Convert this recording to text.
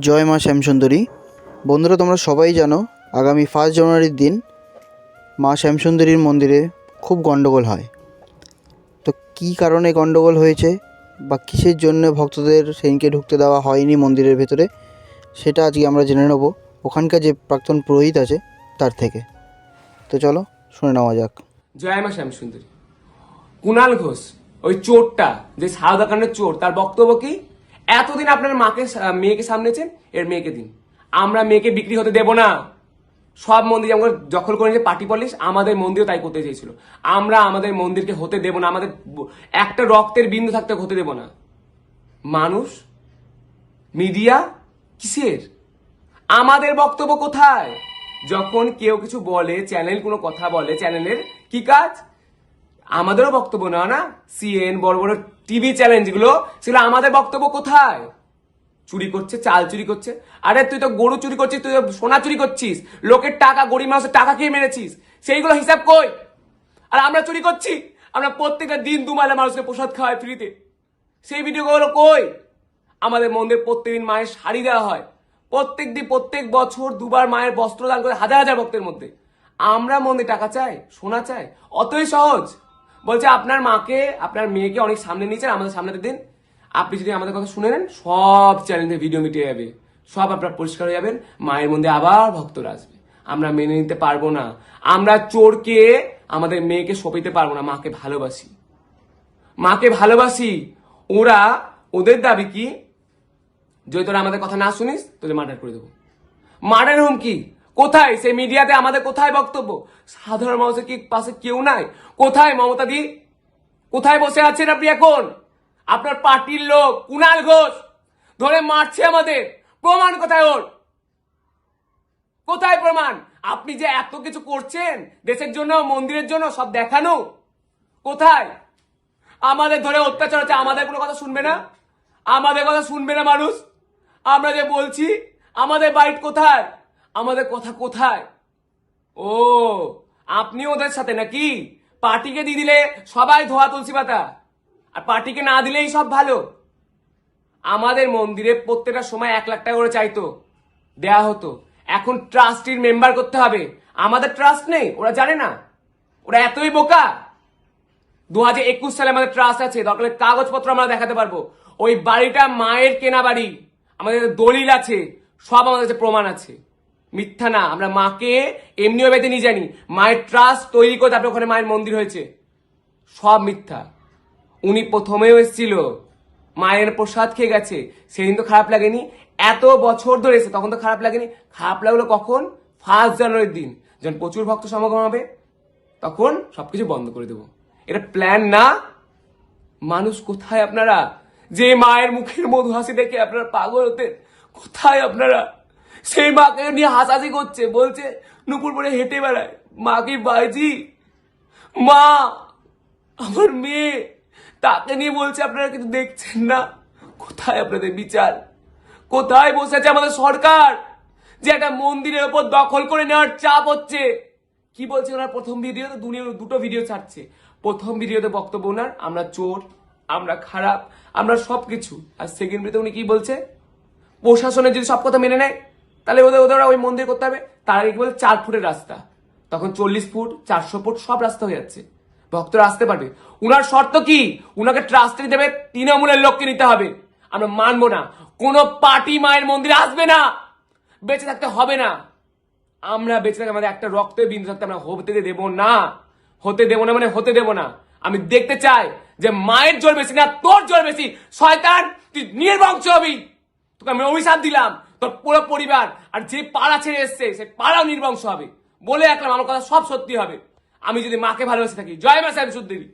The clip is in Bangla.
জয় মা শ্যামসুন্দরী। বন্ধুরা, তোমরা সবাই জানো আগামী 1 জানুয়ারির দিন মা শ্যামসুন্দরীর মন্দিরে খুব গণ্ডগোল হয়। তো কী কারণে গণ্ডগোল হয়েছে বা কিসের জন্য ভক্তদের সেদিনকে ঢুকতে দেওয়া হয়নি মন্দিরের ভেতরে, সেটা আজকে আমরা জেনে নেব ওখানকার যে প্রাক্তন পুরোহিত আছে তার থেকে। তো চলো শুনে নেওয়া যাক। জয় মা শ্যামসুন্দরী। কুণাল ঘোষ, ওই চোরটা, যে সারদাকাণ্ডের চোর, তার বক্তব্য কি? এতদিন আপনার মেয়েকে সামনেছেন, এর মেয়েকে দিন। আমরা মেয়েকে বিক্রি হতে দেব না। সব মন্দির যেমন দখল করে নিয়েছে পার্টি পলিশ, আমাদের মন্দিরও তাই করতে চেয়েছিল। আমরা আমাদের মন্দিরকে হতে দেব না, আমাদের একটা রক্তের বিন্দু থাকতে হতে দেব না। মানুষ, মিডিয়া কিসের? আমাদের বক্তব্য কোথায়? যখন কেউ কিছু বলে, চ্যানেল কোনো কথা বলে, চ্যানেলের কি কাজ? আমাদেরও বক্তব্য নেওয়া না? সিএন, বড় বড় টিভি চ্যানেল যেগুলো, সেগুলো আমাদের বক্তব্য কোথায়? চুরি করছে, চাল চুরি করছে। আরে তুই তো গরু চুরি করছিস, তুই তো সোনা চুরি করছিস, লোকের টাকা, গরিব মানুষের টাকা খেয়ে মেরেছিস, সেইগুলো হিসাব কই? আর আমরা চুরি করছি, আমরা প্রত্যেকটা দিন 2 মাইলে মানুষকে প্রসাদ খাওয়াই ফ্রিতে, সেই ভিডিওগুলো কই? আমাদের মন্দির প্রত্যেকদিন মায়ের শাড়ি দেওয়া হয়, প্রত্যেক বছর 2বার মায়ের বস্ত্র দান করে হাজার হাজার ভক্তের মধ্যে। আমরা মন্দির টাকা চাই, সোনা চাই? অতই সহজ? বলছে আপনার মাকে, আপনার মেয়েকে অনেক সামনে নিয়েছেন, আমাদের সামনেতে দিন। আপনি যদি আমাদের কথা শুনে নেন, সব চ্যানেলে ভিডিও মিটে যাবে, সব আপনার পরিষ্কার হয়ে যাবেন, মায়ের মধ্যে আবার ভক্তরা আসবে। আমরা মেনে নিতে পারবো না। আমরা চোরকে আমাদের মেয়েকে সঁপিতে পারবো না। মাকে ভালোবাসি, মাকে ভালোবাসি। ওরা, ওদের দাবি কি? যদি তোরা আমাদের কথা না শুনিস, তোদের মার্ডার করে দেবো। মার্ডার হুমকি কোথায়? সেই মিডিয়াতে আমাদের কোথায় বক্তব্য? সাধারণ মানুষের কি পাশে কেউ নাই? কোথায় মমতা দি? কোথায় বসে আছেন আপনি এখন? আপনার পার্টির লোক কুণাল ঘোষ ধরে মারছে আমাদের, প্রমাণ কোথায় ওর? কোথায় প্রমাণ? আপনি যে এত কিছু করছেন দেশের জন্য, মন্দিরের জন্য, সব দেখানো কোথায়? আমাদের ধরে অত্যাচার হচ্ছে, আমাদের কোনো কথা শুনবে না? আমাদের কথা শুনবে না মানুষ? আমরা যে বলছি, আমাদের বাইট কোথায়? আমাদের কথা কোথায়? ও, আপনি ওদের সাথে নাকি? পার্টিকে দিয়ে দিলে সবাই ধোয়া তুলসী পাতা, আর পার্টিকে না দিলেই সব ভালো। আমাদের মন্দিরে প্রত্যেকটা সময় 1 লাখ টাকা করে চাইতো, দেয়া হতো। এখন ট্রাস্টির মেম্বার করতে হবে। আমাদের ট্রাস্ট নেই, ওরা জানে না? ওরা এতই বোকা? 2021 সালে আমাদের ট্রাস্ট আছে, দরকার কাগজপত্র আমরা দেখাতে পারবো। ওই বাড়িটা মায়ের কেনা বাড়ি, আমাদের দলিল আছে, সব আমাদের কাছে প্রমাণ আছে। মিথ্যা না। আমরা মাকে এমনিও বেঁধে নিয়ে জানি, মায়ের ট্রাস্ট তৈরি করে তারপরে ওখানে মায়ের মন্দির হয়েছে। সব মিথ্যা। উনি প্রথমেও এসেছিল, মায়ের প্রসাদ খেয়ে গেছে, সেদিন তো খারাপ লাগেনি? এত বছর ধরে এসে, তখন তো খারাপ লাগেনি? খারাপ লাগলো কখন? 1 জানুয়ারির দিন, যখন প্রচুর ভক্ত সমাগম হবে, তখন সবকিছু বন্ধ করে দেবো। এটা প্ল্যান না? মানুষ কোথায় আপনারা? যে মায়ের মুখের মধু হাসি দেখে আপনারা পাগল হতেন, কোথায় আপনারা? সেই মাকে নিয়ে হাসাহাসি করছে, বলছে নুপুর পরে হেঁটে বেড়ায়, মা কি বাজি? মা আমার মেয়ে, তাকে নিয়ে বলছে, আপনারা কিছু দেখছেন না? কোথায় আপনাদের বিচার? কোথায় বসে আছে আমাদের সরকার, যে একটা মন্দিরের ওপর দখল করে নেওয়ার চাপ হচ্ছে? কি বলছে ওনার প্রথম ভিডিওতে? 2টো ভিডিও ছাড়ছে। প্রথম ভিডিওতে বক্তব্য ওনার, আমরা চোর, আমরা খারাপ, আমরা সবকিছু। আর সেকেন্ড ভিডিওতে উনি কি বলছে? প্রশাসনের যদি সব কথা মেনে নেয়, তাহলে ওদের ওই মন্দির করতে হবে। তার আগে কি বলে? 4 ফুটের রাস্তা, তখন 40 ফুট, 400 ফুট সব রাস্তা হয়ে যাচ্ছে, ভক্তরা আসতে পারবে। উনার শর্ত কি? উনাকে ট্রাস্টে দেবে, তৃণমূলের লোককে নিতে হবে। আমরা মানবো না। কোনো পার্টি মায়ের মন্দিরে আসবে না, বেঁচে থাকতে হবে না। আমরা বেঁচে থাকতে, আমাদের একটা রক্তের বিন্দু থাকতে আমরা হতে দেবো না। হতে দেবো না মানে হতে দেবো না। আমি দেখতে চাই যে মায়ের জোর বেশি না তোর জোর বেশি। শয়তান, তুই নির্বংশ হবি। তোকে আমি অভিশাপ দিলাম, তোর পুরো পরিবার আর যে পাড়া ছেড়ে এসছে সে পাড়াও নির্বংশ হবে। বলে রাখলাম, আমার কথা সব সত্যি হবে। আমি যদি মাকে ভালোবেসে থাকি। জয় মা শ্যামসুন্দরী।